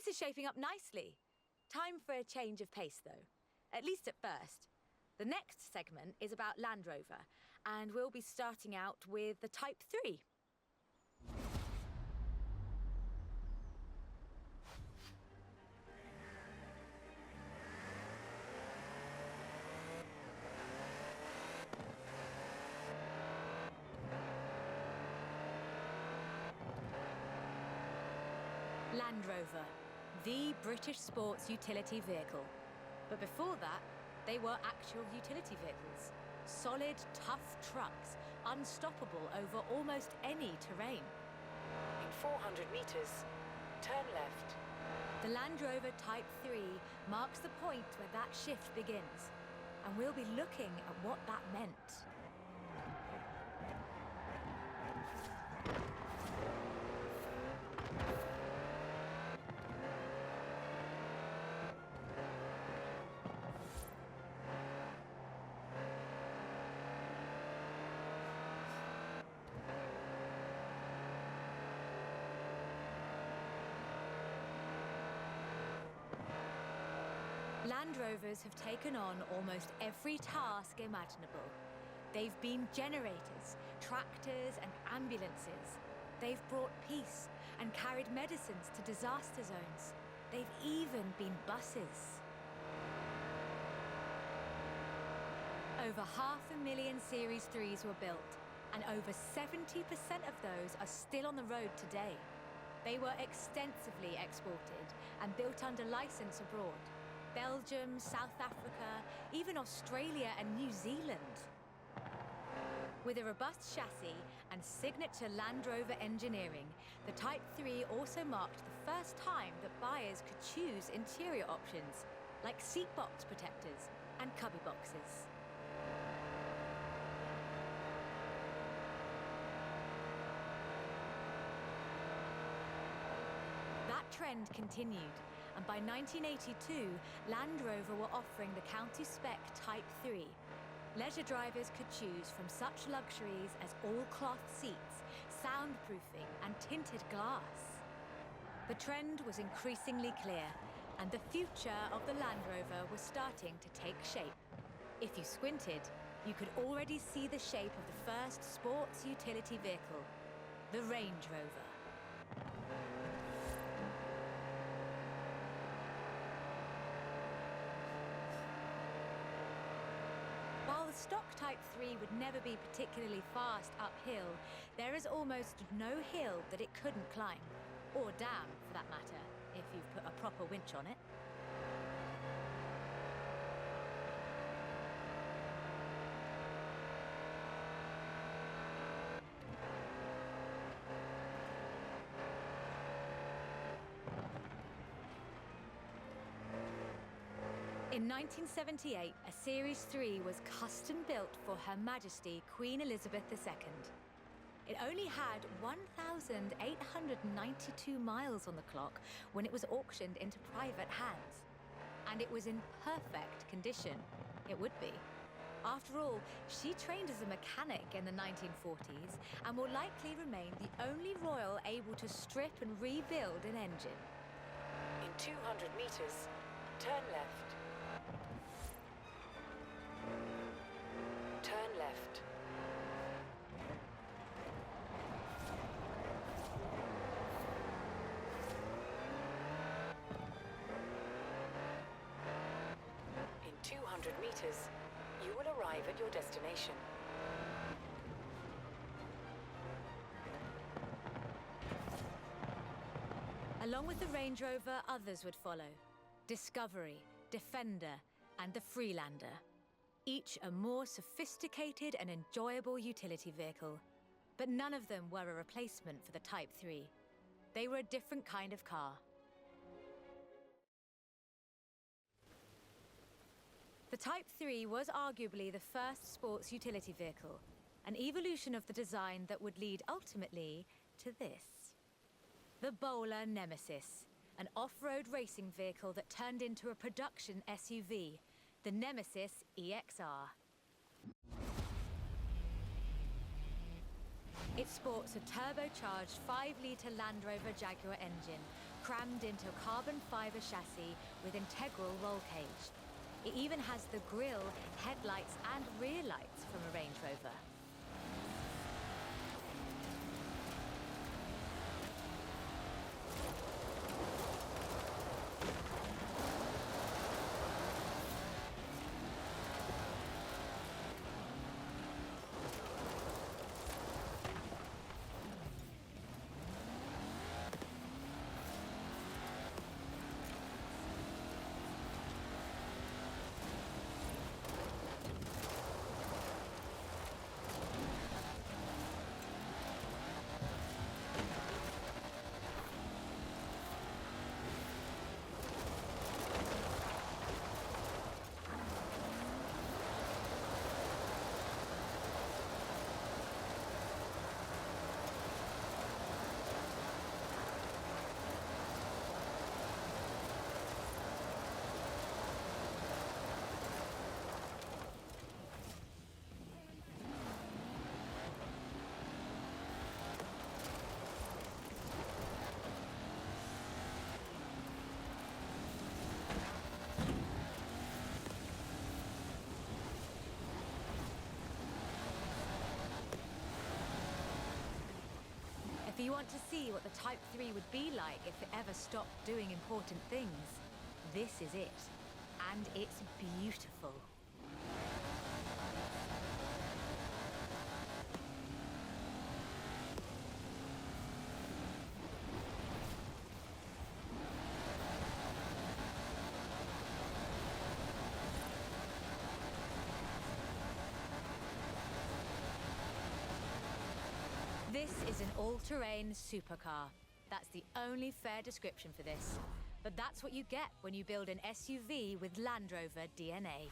This is shaping up nicely. Time for a change of pace, though. At least at first. The next segment is about Land Rover, and we'll be starting out with the Type 3. Land Rover, the British sports utility vehicle. But before that, they were actual utility vehicles. Solid, tough trucks, unstoppable over almost any terrain. In 400 meters, turn left. The Land Rover Type 3 marks the point where that shift begins, and we'll be looking at what that meant. Land Rovers have taken on almost every task imaginable. They've been generators, tractors and ambulances. They've brought peace and carried medicines to disaster zones. They've even been buses. Over 500,000 Series 3s were built, and over 70% of those are still on the road today. They were extensively exported and built under license abroad. Belgium, South Africa, even Australia and New Zealand. With a robust chassis and signature Land Rover engineering, the Type 3 also marked the first time that buyers could choose interior options, like seat box protectors and cubby boxes. That trend continued, and by 1982, Land Rover were offering the county spec Type 3. Leisure drivers could choose from such luxuries as all-cloth seats, soundproofing, and tinted glass. The trend was increasingly clear, and the future of the Land Rover was starting to take shape. If you squinted, you could already see the shape of the first sports utility vehicle, the Range Rover. While the stock Type 3 would never be particularly fast uphill, there is almost no hill that it couldn't climb, or down for that matter, if you've put a proper winch on it. In 1978, a Series 3 was custom-built for Her Majesty Queen Elizabeth II. It only had 1,892 miles on the clock when it was auctioned into private hands. And it was in perfect condition. It would be. After all, she trained as a mechanic in the 1940s and will likely remain the only royal able to strip and rebuild an engine. In 200 meters, turn left. Turn left. In 200 meters, you will arrive at your destination. Along with the Range Rover, others would follow. Discovery, Defender, and the Freelander. Each a more sophisticated and enjoyable utility vehicle. But none of them were a replacement for the Type 3. They were a different kind of car. The Type 3 was arguably the first sports utility vehicle, an evolution of the design that would lead ultimately to this. The Bowler Nemesis, an off-road racing vehicle that turned into a production SUV, the Nemesis EXR. It sports a turbocharged 5-litre Land Rover Jaguar engine, crammed into a carbon fibre chassis with integral roll cage. It even has the grille, headlights and rear lights from a Range Rover. If you want to see what the Type 3 would be like if it ever stopped doing important things, this is it. And it's beautiful. This is an all-terrain supercar. That's the only fair description for this. But that's what you get when you build an SUV with Land Rover DNA.